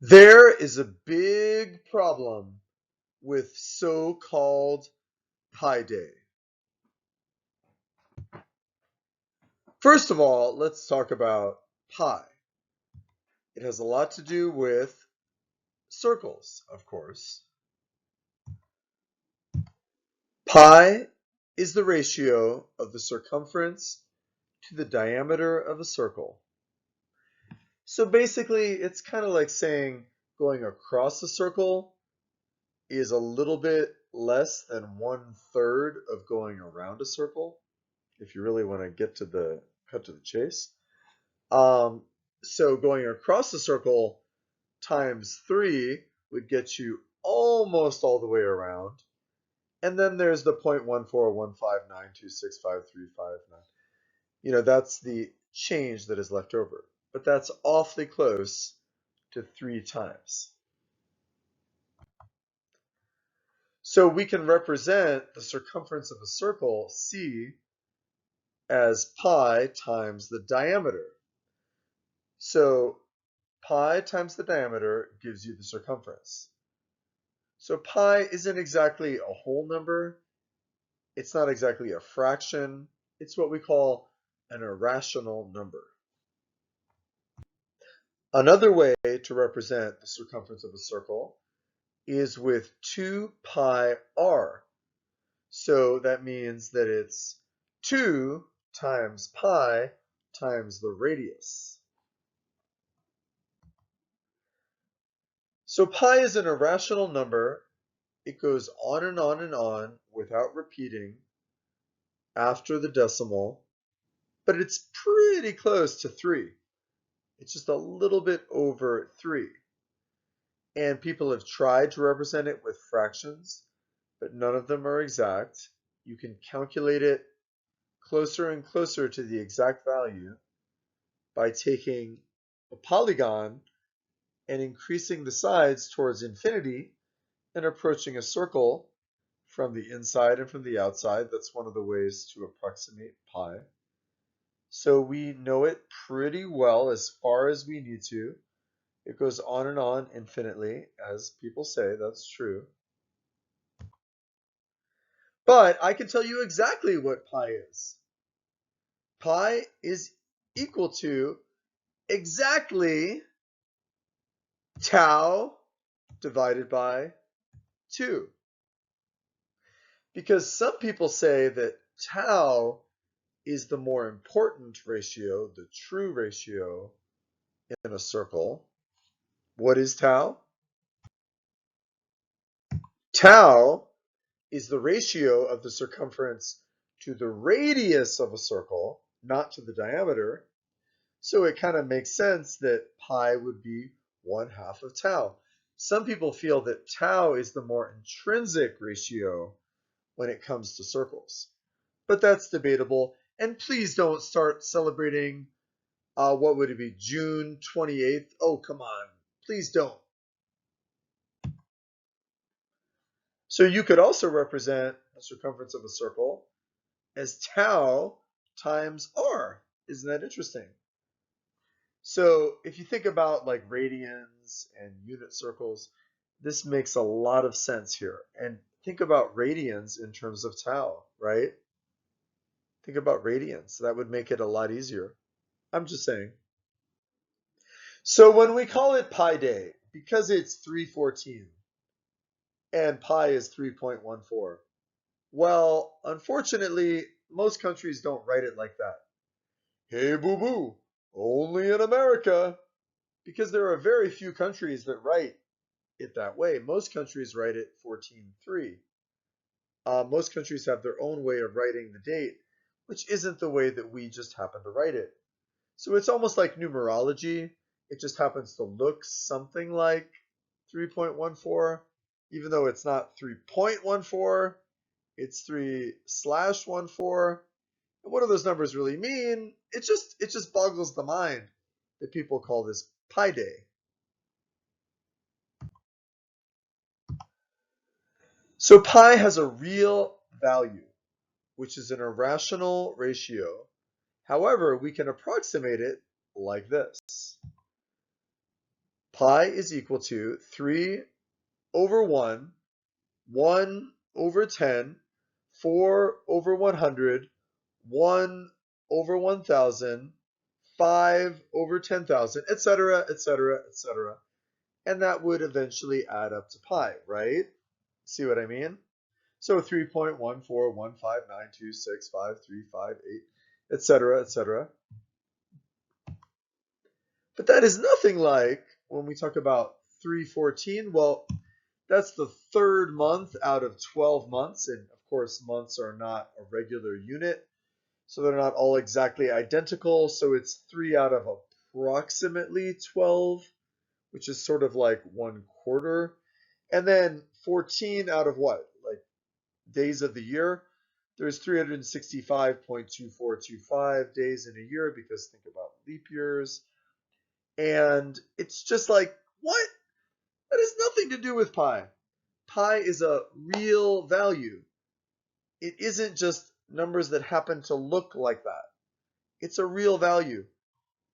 There is a big problem with so-called Pi Day. First of all, let's talk about pi. It has a lot to do with circles, of course. Pi is the ratio of the circumference to the diameter of a circle. So basically, it's kind of like saying going across a circle is a little bit less than 1/3 of going around a circle, if you really want to get to the cut to the chase. Um, so going across the circle times 3 would get you almost all the way around. And then there's the 0.14159265359. That's the change that is left over. But that's awfully close to 3 times. So we can represent the circumference of a circle, C, as pi times the diameter. So pi times the diameter gives you the circumference. So pi isn't exactly a whole number. It's not exactly a fraction. It's what we call an irrational number. Another way to represent the circumference of a circle is with 2 pi r. So that means that it's 2 times pi times the radius. So pi is an irrational number. It goes on and on and on without repeating after the decimal, but it's pretty close to 3. It's just a little bit over 3. And people have tried to represent it with fractions, but none of them are exact. You can calculate it closer and closer to the exact value by taking a polygon and increasing the sides towards infinity and approaching a circle from the inside and from the outside. That's one of the ways to approximate pi. So we know it pretty well as far as we need to. It goes on and on infinitely, as people say. That's true. But I can tell you exactly what pi is. Pi is equal to exactly tau divided by 2. Because some people say that tau is the more important ratio, the true ratio in a circle. What is tau? Tau is the ratio of the circumference to the radius of a circle, not to the diameter. So it kind of makes sense that pi would be 1/2 of tau. Some people feel that tau is the more intrinsic ratio when it comes to circles. But that's debatable. And please don't start celebrating, what would it be, June 28th? Oh, come on. Please don't. So you could also represent the circumference of a circle as tau times r. Isn't that interesting? So if you think about like radians and unit circles, this makes a lot of sense here. And think about radians in terms of tau, right? Think about radians. That would make it a lot easier. I'm just saying. So when we call it Pi Day, because it's 314 and pi is 3.14, well, unfortunately, most countries don't write it like that. Hey, boo boo, only in America. Because there are very few countries that write it that way. Most countries write it 14.3. Most countries have their own way of writing the date, which isn't the way that we just happen to write it. So it's almost like numerology. It just happens to look something like 3.14, even though it's not 3.14, it's 3/14. And what do those numbers really mean? It just boggles the mind that people call this Pi Day. So pi has a real value, which is an irrational ratio. However, we can approximate it like this. Pi is equal to 3 over 1, 1 over 10, 4 over 100, 1 over 1,000, 5 over 10,000, etc., etc., etc. And that would eventually add up to pi, right? See what I mean? So 3.14159265358, etc., etc. But that is nothing like when we talk about 314. Well, that's the third month out of 12 months. And of course, months are not a regular unit, so they're not all exactly identical. So it's 3 out of approximately 12, which is sort of like 1/4. And then 14 out of what? Like days of the year. There's 365.2425 days in a year because think about leap years. And it's just like, what? That has nothing to do with pi. Pi is a real value. It isn't just numbers that happen to look like that. It's a real value.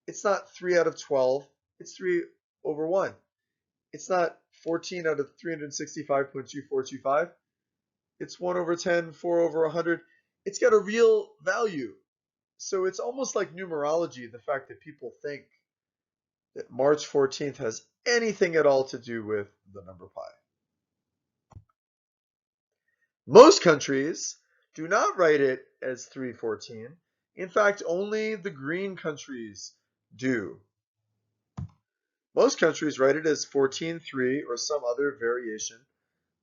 It's not 3 out of 12. It's 3 over 1. It's not 14 out of 365.2425. It's 1 over 10, 4 over 100. It's got a real value. So it's almost like numerology, the fact that people think that March 14th has anything at all to do with the number pi. Most countries do not write it as 314. In fact, only the green countries do. Most countries write it as 14.3 or some other variation,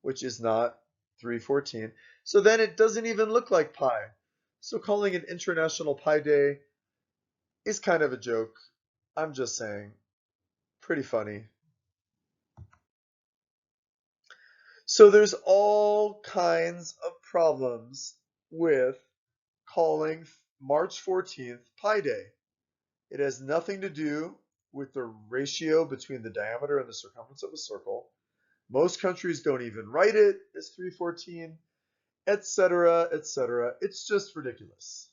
which is not 314. So then it doesn't even look like pi. So calling it International Pi Day is kind of a joke. I'm just saying. Pretty funny. So there's all kinds of problems with calling March 14th Pi Day. It has nothing to do with the ratio between the diameter and the circumference of a circle. Most countries don't even write it as 314, etc., etc. It's just ridiculous.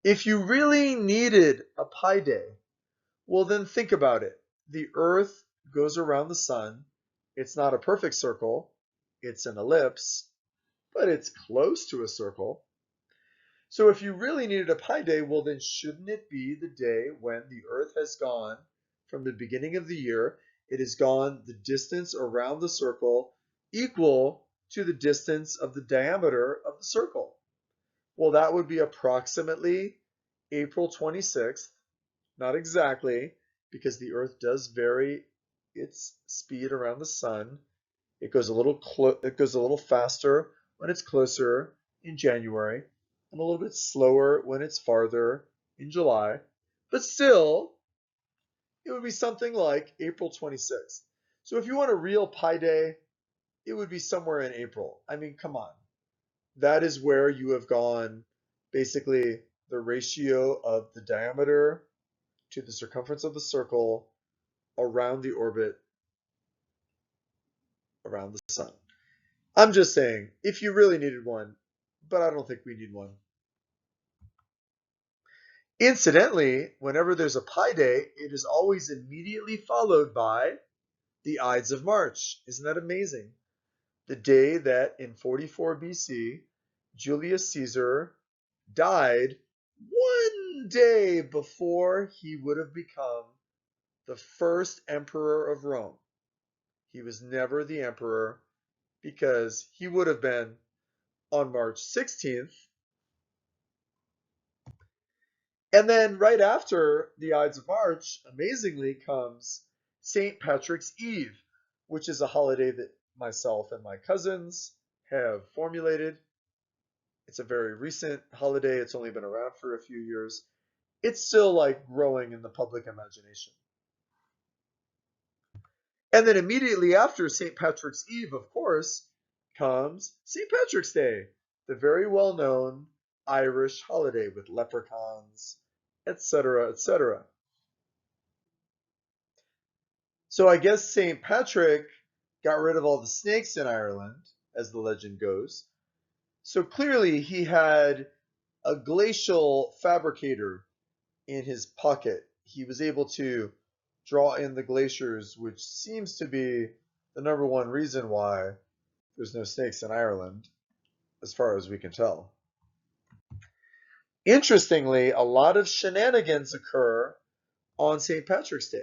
If you really needed a pi day, well then think about it. The Earth goes around the sun. It's not a perfect circle. It's an ellipse, but it's close to a circle. So if you really needed a pi day, well then shouldn't it be the day when the Earth has gone from the beginning of the year, it has gone the distance around the circle equal to the distance of the diameter of the circle? Well, that would be approximately April 26th, not exactly, because the Earth does vary its speed around the sun. It goes a little faster when it's closer in January and a little bit slower when it's farther in July. But still, it would be something like April 26th. So if you want a real pi day, it would be somewhere in April. I mean, come on. That is where you have gone basically the ratio of the diameter to the circumference of the circle around the orbit around the sun. I'm just saying, if you really needed one, but I don't think we need one. Incidentally, whenever there's a pi day, it is always immediately followed by the Ides of March. Isn't that amazing? The day that in 44 BC, Julius Caesar died one day before he would have become the first emperor of Rome. He was never the emperor because he would have been on March 16th. And then right after the Ides of March, amazingly, comes St. Patrick's Eve, which is a holiday that myself and my cousins have formulated. It's a very recent holiday. It's only been around for a few years. It's still like growing in the public imagination. And then immediately after St. Patrick's Eve, of course, comes St. Patrick's Day, the very well-known Irish holiday with leprechauns, etc., etc. So I guess St. Patrick got rid of all the snakes in Ireland, as the legend goes. So clearly he had a glacial fabricator in his pocket. He was able to draw in the glaciers, which seems to be the number one reason why there's no snakes in Ireland, as far as we can tell. Interestingly, a lot of shenanigans occur on St. Patrick's Day,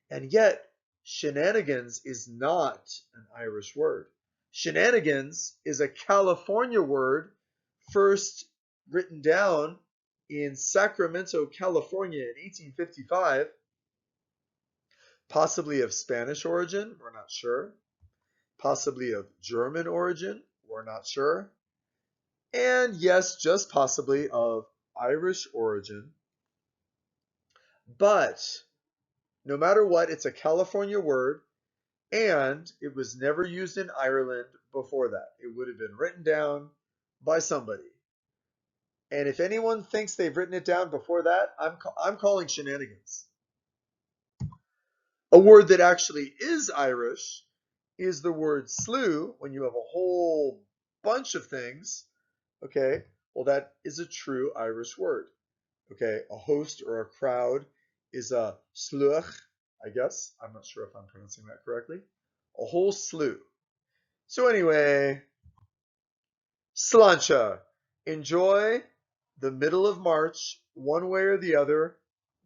and yet shenanigans is not an Irish word. Shenanigans is a California word first written down in Sacramento, California in 1855, possibly of Spanish origin, we're not sure, possibly of German origin, we're not sure, and yes, just possibly of Irish origin. But no matter what, it's a California word, and it was never used in Ireland before that. It would have been written down by somebody. And if anyone thinks they've written it down before that, I'm calling shenanigans. A word that actually is Irish is the word slew, when you have a whole bunch of things. Okay, well, that is a true Irish word. Okay, a host or a crowd is a slúch, I guess. I'm not sure if I'm pronouncing that correctly. A whole slew. So anyway, sláinte. Enjoy the middle of March, one way or the other,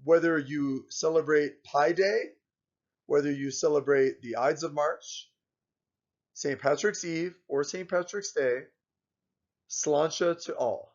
whether you celebrate Pi Day, whether you celebrate the Ides of March, St. Patrick's Eve, or St. Patrick's Day. Sláinte to all.